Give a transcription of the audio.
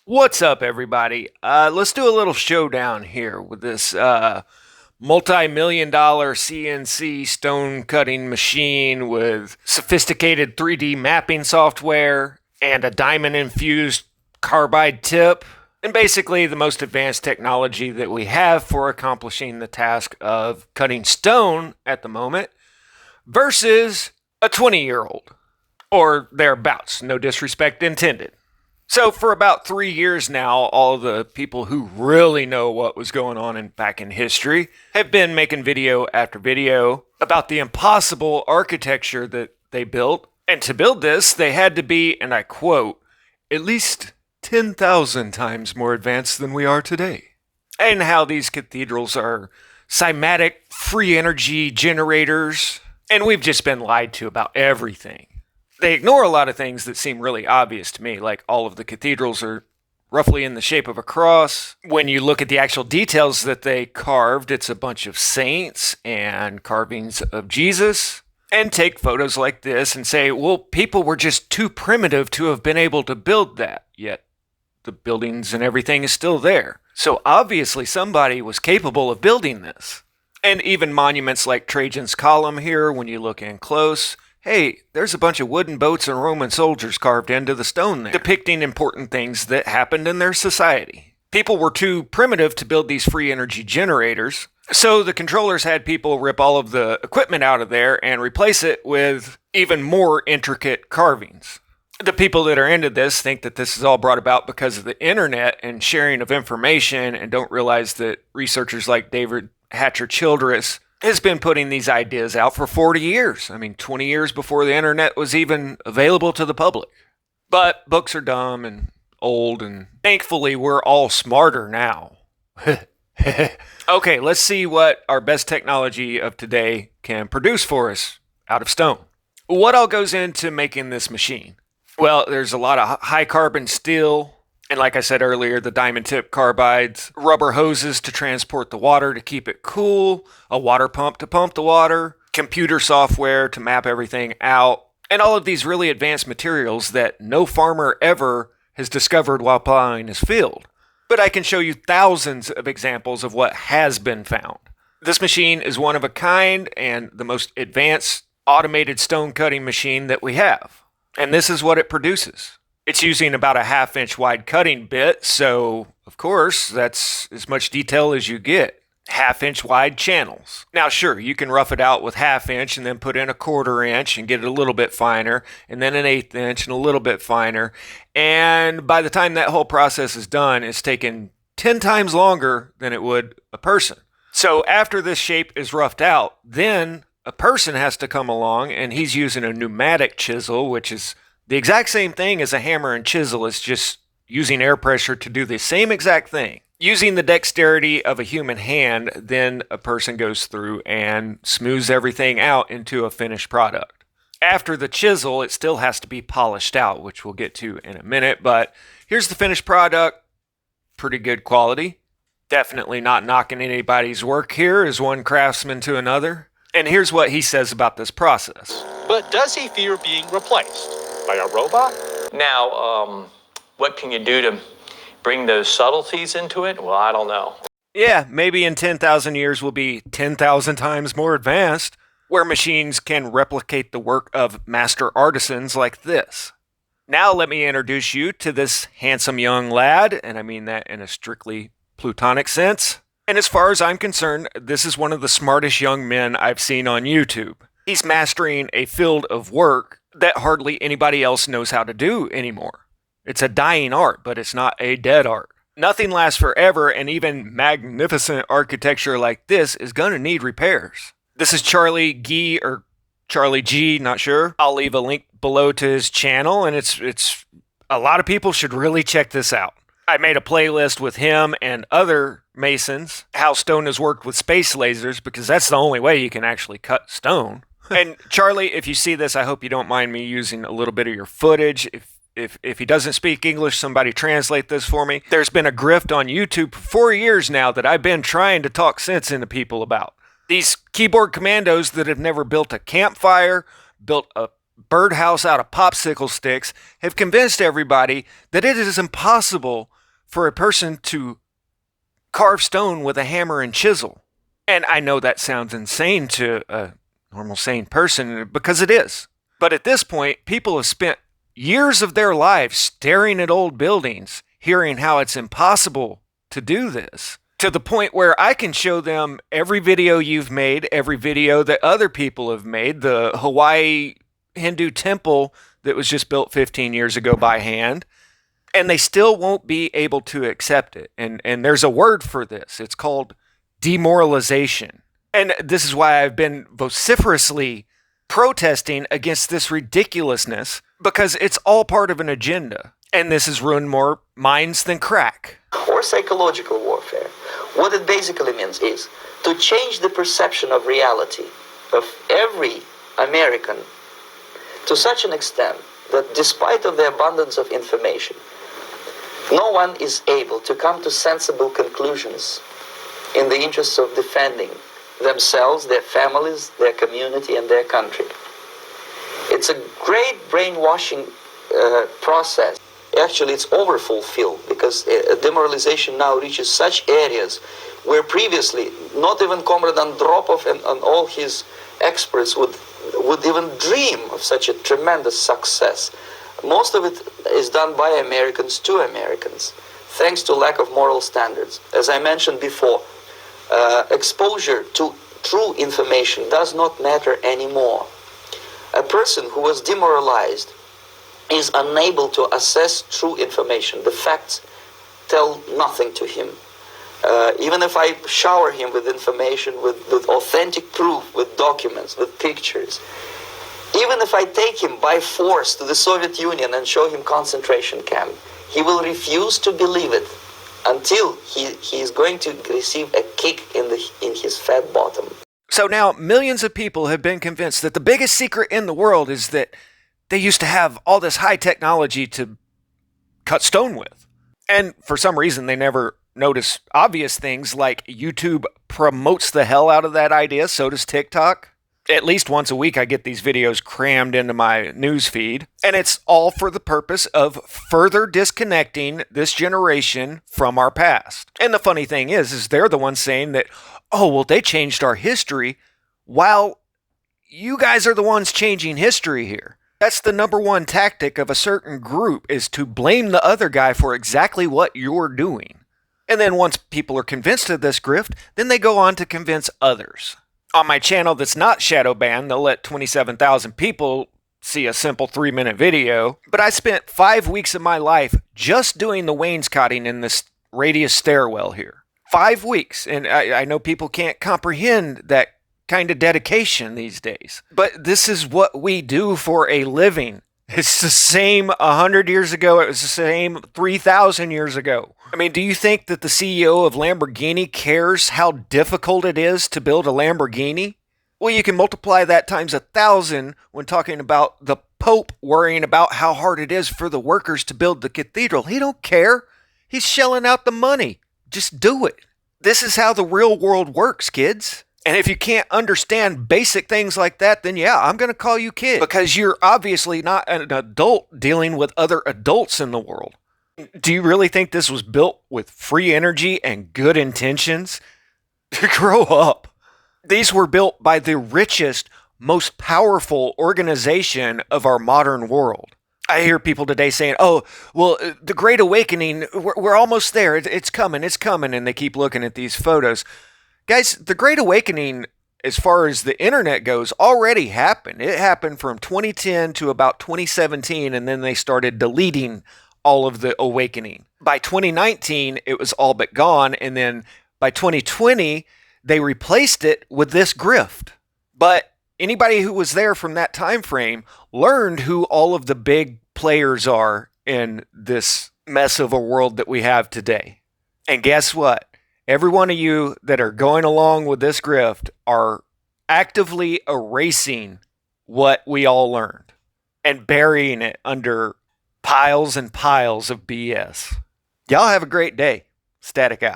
What's up, everybody? Let's do a little showdown here with this multi-million dollar CNC stone cutting machine with sophisticated 3D mapping software and a diamond infused carbide tip, and basically the most advanced technology that we have for accomplishing the task of cutting stone at the moment, versus a 20-year-old, or thereabouts, no disrespect intended. So for about 3 years now, all the people who really know what was going on back in history have been making video after video about the impossible architecture that they built. And to build this, they had to be, and I quote, at least 10,000 times more advanced than we are today. And how these cathedrals are cymatic free energy generators. And we've just been lied to about everything. They ignore a lot of things that seem really obvious to me, like all of the cathedrals are roughly in the shape of a cross. When you look at the actual details that they carved, it's a bunch of saints and carvings of Jesus. And take photos like this and say, well, people were just too primitive to have been able to build that. Yet the buildings and everything is still there. So obviously somebody was capable of building this. And even monuments like Trajan's Column here, when you look in close, hey, there's a bunch of wooden boats and Roman soldiers carved into the stone there, depicting important things that happened in their society. People were too primitive to build these free energy generators, so the controllers had people rip all of the equipment out of there and replace it with even more intricate carvings. The people that are into this think that this is all brought about because of the internet and sharing of information, and don't realize that researchers like David Hatcher Childress has been putting these ideas out for 40 years. 20 years before the internet was even available to the public. But books are dumb and old, and thankfully we're all smarter now. Okay, let's see what our best technology of today can produce for us out of stone. What all goes into making this machine? Well, there's a lot of high carbon steel, and like I said earlier, the diamond tip carbides, rubber hoses to transport the water to keep it cool, a water pump to pump the water, computer software to map everything out, and all of these really advanced materials that no farmer ever has discovered while plowing his field. But I can show you thousands of examples of what has been found. This machine is one of a kind and the most advanced automated stone cutting machine that we have. And this is what it produces. It's using about a 1/2-inch wide cutting bit, so of course that's as much detail as you get. 1/2-inch wide channels. Now sure, you can rough it out with 1/2 inch and then put in a 1/4 inch and get it a little bit finer, and then an 1/8 inch and a little bit finer. And by the time that whole process is done, it's taken 10 times longer than it would a person. So after this shape is roughed out, then a person has to come along, and he's using a pneumatic chisel, which is the exact same thing as a hammer and chisel. Is just using air pressure to do the same exact thing. Using the dexterity of a human hand, then a person goes through and smooths everything out into a finished product. After the chisel, it still has to be polished out, which we'll get to in a minute, but here's the finished product. Pretty good quality. Definitely not knocking anybody's work here as one craftsman to another. And here's what he says about this process. But does he fear being replaced by a robot? Now, what can you do to bring those subtleties into it? Well, I don't know. Yeah, maybe in 10,000 years we'll be 10,000 times more advanced, where machines can replicate the work of master artisans like this. Now let me introduce you to this handsome young lad, and I mean that in a strictly Plutonic sense. And as far as I'm concerned, this is one of the smartest young men I've seen on YouTube. He's mastering a field of work that hardly anybody else knows how to do anymore. It's a dying art, but it's not a dead art. Nothing lasts forever, and even magnificent architecture like this is gonna need repairs. This is Charlie G, or Charlie G, not sure. I'll leave a link below to his channel, and it's a lot of people should really check this out. I made a playlist with him and other masons, how stone has worked with space lasers, because that's the only way you can actually cut stone. And Charlie, if you see this, I hope you don't mind me using a little bit of your footage. If he doesn't speak English, somebody translate this for me. There's been a grift on YouTube for 4 years now that I've been trying to talk sense into people about. These keyboard commandos that have never built a campfire, built a birdhouse out of popsicle sticks, have convinced everybody that it is impossible for a person to carve stone with a hammer and chisel. And I know that sounds insane to a normal sane person, because it is. But at this point, people have spent years of their lives staring at old buildings, hearing how it's impossible to do this, to the point where I can show them every video you've made, every video that other people have made, the Hawaii Hindu temple that was just built 15 years ago by hand, and they still won't be able to accept it. And there's a word for this. It's called demoralization. And this is why I've been vociferously protesting against this ridiculousness, because it's all part of an agenda. And this has ruined more minds than crack. Or psychological warfare. What it basically means is to change the perception of reality of every American to such an extent that despite of the abundance of information, no one is able to come to sensible conclusions in the interests of defending themselves, their families, their community, and their country. It's a great brainwashing process. Actually, it's overfulfilled because demoralization now reaches such areas where previously not even Comrade Andropov and all his experts would even dream of such a tremendous success. Most of it is done by Americans to Americans, thanks to lack of moral standards. As I mentioned before, exposure to true information does not matter anymore. A person who was demoralized is unable to assess true information. The facts tell nothing to him. Even if I shower him with information, with authentic proof, with documents, with pictures, even if I take him by force to the Soviet Union and show him concentration camp, he will refuse to believe it until he is going to receive a kick in his fat bottom. So now millions of people have been convinced that the biggest secret in the world is that they used to have all this high technology to cut stone with. And for some reason, they never notice obvious things like YouTube promotes the hell out of that idea. So does TikTok. At least once a week, I get these videos crammed into my news feed. And it's all for the purpose of further disconnecting this generation from our past. And the funny thing is they're the ones saying that, oh, well, they changed our history, while you guys are the ones changing history here. That's the number one tactic of a certain group, is to blame the other guy for exactly what you're doing. And then once people are convinced of this grift, then they go on to convince others. On my channel that's not shadow banned, they'll let 27,000 people see a simple 3-minute video. But I spent 5 weeks of my life just doing the wainscoting in this radius stairwell here. 5 weeks. And I know people can't comprehend that kind of dedication these days. But this is what we do for a living. It's the same 100 years ago. It was the same 3,000 years ago. I mean, do you think that the CEO of Lamborghini cares how difficult it is to build a Lamborghini? Well, you can multiply that times 1,000 when talking about the Pope worrying about how hard it is for the workers to build the cathedral. He don't care. He's shelling out the money. Just do it. This is how the real world works, kids. And if you can't understand basic things like that, then yeah, I'm going to call you kid, because you're obviously not an adult dealing with other adults in the world. Do you really think this was built with free energy and good intentions? Grow up. These were built by the richest, most powerful organization of our modern world. I hear people today saying, oh, well, the Great Awakening, we're almost there. It's coming. And they keep looking at these photos. Guys, the Great Awakening, as far as the internet goes, already happened. It happened from 2010 to about 2017, and then they started deleting all of the awakening. By 2019, it was all but gone, and then by 2020, they replaced it with this grift. But anybody who was there from that time frame learned who all of the big players are in this mess of a world that we have today. And guess what? Every one of you that are going along with this grift are actively erasing what we all learned and burying it under piles and piles of BS. Y'all have a great day. Static out.